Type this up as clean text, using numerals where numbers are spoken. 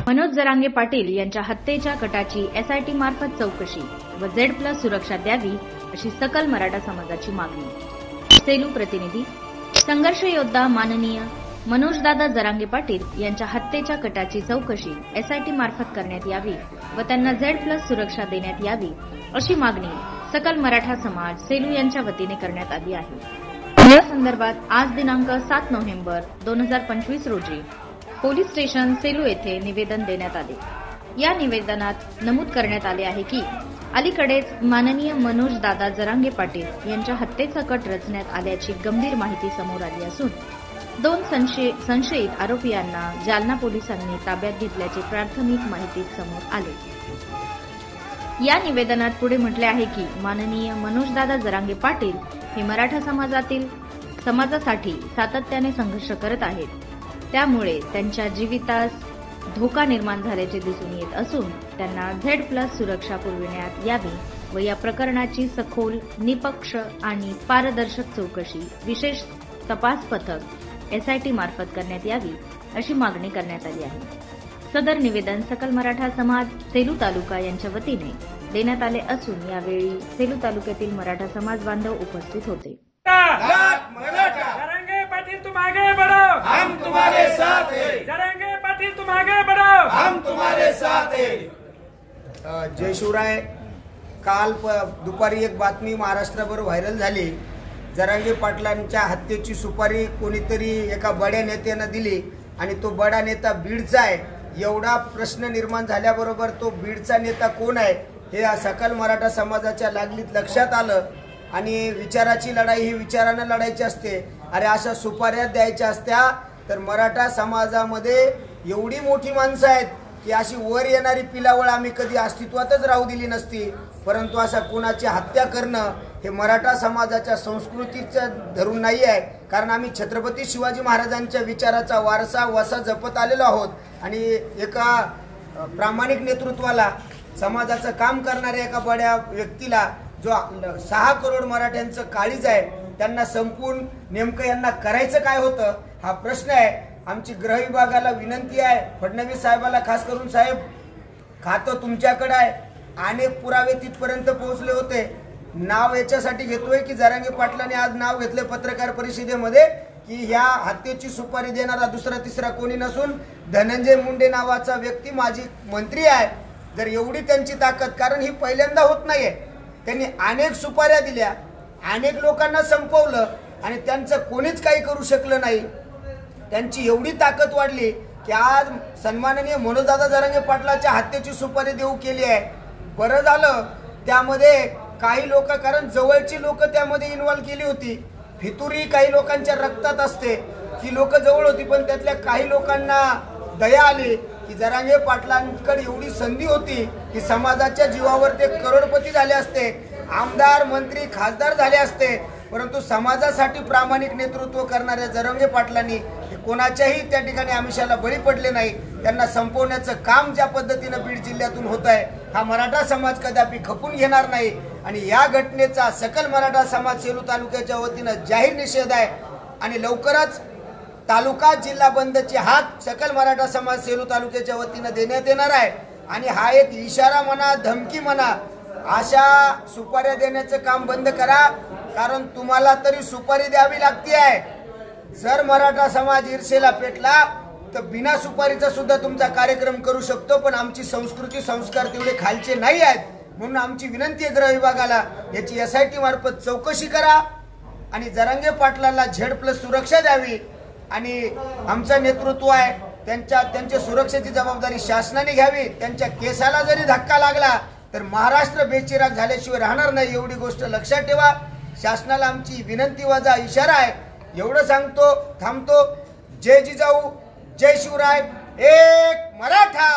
मनोज जरांगे पाटील यांच्या हत्येच्या कटाची एसआयटी मार्फत चौकशी व Z+ सुरक्षा द्यावी अशी सकल मराठा समाजाची मागणी। सेलू प्रतिनिधी संघर्ष योद्धा माननीय मनोजदादा जरांगे पाटील यांच्या हत्येच्या कटाची चौकशी एसआयटी मार्फत करण्यात यावी व त्यांना Z+ सुरक्षा देण्यात यावी अशी मागणी सकल मराठा समाज सेलू यांच्या वतीने करण्यात आली आहे। या संदर्भात आज दिनांक 7 नोव्हेंबर 2025 रोजी पोलीस स्टेशन सेलू येथे निवेदन देण्यात आले। या निवेदनात नमूद करण्यात आले आहे की अलीकडेच माननीय मनोजदादा जरांगे पाटील यांच्या हत्येचा कट रचण्यात आल्याची गंभीर माहिती समोर आली असून 2 संशयित आरोपींना जालना पोलिसांनी ताब्यात घेतल्याचे प्राथमिक माहितीत समोर आले। या निवेदनात पुढे म्हटले आहे की माननीय मनोजदादा जरांगे पाटील हे मराठा समाजासाठी सातत्याने संघर्ष करत आहेत। त्यामुळे त्यांच्या जीवितास धोका निर्माण झाल्याचे दिसून येत असून त्यांना Z+ सुरक्षा पुरविण्यात यावी व या प्रकरणाची सखोल, निपक्ष आणि पारदर्शक चौकशी विशेष तपास पथक एसआयटी मार्फत करण्यात यावी अशी मागणी करण्यात आली आहे। सदर निवेदन सकल मराठा समाज सेलू तालुका यांच्या वतीने देण्यात आले असून यावेळी सेलू तालुक्यातील मराठा समाज बांधव उपस्थित होते। जरांगे पाटील तुम आगे बढ़ो, हम तुम्हारे साथ हैं। जरांगे पाटील तुम आगे बढ़ो, हम तुम्हारे साथ हैं। जय शिवराय। काल दुपारी एक बातमी महाराष्ट्रभर व्हायरल झाली। जरांगे पाटलांच्या हत्येची सुपारी कोणीतरी एका बड्या नेत्याने दिली आणि तो बडा नेता बीडचा आहे। एवढा प्रश्न निर्माण झाल्याबरोबर तो बीडचा नेता कोण आहे हे सकल मराठा समाजाच्या लागलीत लक्षात आलं आणि विचाराची लढाई ही विचाराने लढायची असते। अरे अशा सुपाऱ्या द्यायच्या असत्या तर मराठा समाजामध्ये एवढी मोठी माणसं आहेत की अशी वर येणारी पिलावळ आम्ही कधी अस्तित्वातच राहू दिली नसती। परंतु अशा कुणाची हत्या करणं हे मराठा समाजाच्या संस्कृतीचं धरून नाही आहे, कारण आम्ही छत्रपती शिवाजी महाराजांच्या विचाराचा वारसा वसा जपत आलेलो आहोत आणि एका प्रामाणिक नेतृत्वाला समाजाचं काम करणाऱ्या एका बड्या व्यक्तीला जो 6 करोड मराठ्यांचं काळीज आहे त्यांना संपून नेमकं यांना करायचं काय होतं हा प्रश्न आहे। आमची गृह विभागाला विनंती आहे, फडणवीस साहेबाला खास करून, साहेब खातं तुमच्याकडे आहे, अनेक पुरावे तिथपर्यंत पोहोचले होते। नाव याच्यासाठी घेतोय की जरांगे पाटलांनी आज नाव घेतले पत्रकार परिषदेमध्ये की ह्या हत्येची सुपारी देणारा दुसरा तिसरा कोणी नसून धनंजय मुंडे नावाचा व्यक्ती माजी मंत्री आहे। जर एवढी त्यांची ताकद, कारण ही पहिल्यांदा होत नाहीये, त्यांनी अनेक सुपाऱ्या दिल्या, अनेक लोकांना संपवलं आणि त्यांचं कोणीच काही करू शकलं नाही। त्यांची एवढी ताकद वाढली की आज सन्माननीय मनोजदादा जरांगे पाटलाच्या हत्येची सुपारी देऊ केली आहे। बरं झालं त्यामध्ये काही लोक, कारण जवळची लोक त्यामध्ये इन्व्हॉल्व केली होती। फितुरी काही लोकांच्या रक्तात असते, ती लोक जवळ होती, पण त्यातल्या काही लोकांना दया आली की जरांगे पाटलांकडे एवढी संधी होती की समाजाच्या जीवावर ते करोडपती झाले असते, आमदार मंत्री खासदार झाले असते, परंतु समाजासाठी प्रामाणिक नेतृत्व करणाऱ्या जरांगे पाटलांनी कोणाच्याही त्या ठिकाणी आमिषाला बळी पडले नाही। त्यांना संपवण्याचं काम ज्या पद्धतीने बीड जिल्ह्यातून होत आहे हा मराठा समाज कदापि खपून घेणार नाही आणि या घटनेचा सकल मराठा समाज सेलू तालुक्याच्या वतीनं जाहीर निषेध आहे आणि लवकरच तालुका जिल्हा बंदची हाक सकल मराठा समाज सेलू तालुक्याच्या वतीनं देण्यात येणार आहे। आणि हा एक इशारा म्हणा, धमकी म्हणा, अशा सुपाऱ्या देण्याचं काम बंद करा, कारण तुम्हाला तरी सुपारी द्यावी लागती आहे। जर मराठा समाज ईर्षेला पेटला तर बिना सुपारीचा सुद्धा तुमचा कार्यक्रम करू शकतो, पण आमची संस्कृती संस्कार तेवढे खालचे नाही आहेत। म्हणून आमची विनंती आहे गृह विभागाला याची एसआयटी मार्फत चौकशी करा आणि जरांगे पाटलांना Z+ सुरक्षा द्यावी आणि आमचं नेतृत्व आहे त्यांच्या सुरक्षेची जबाबदारी शासनाने घ्यावी। त्यांच्या केसाला जरी धक्का लागला तर महाराष्ट्र बेचिराग झाल्याशिवाय राहणार नाही, एवढी गोष्ट लक्षात ठेवा। शासनाला आमची विनंती वजा इशारा आहे। एवढं सांगतो, थांबतो। जय जिजाऊ, जय शिवराय, एक मराठा।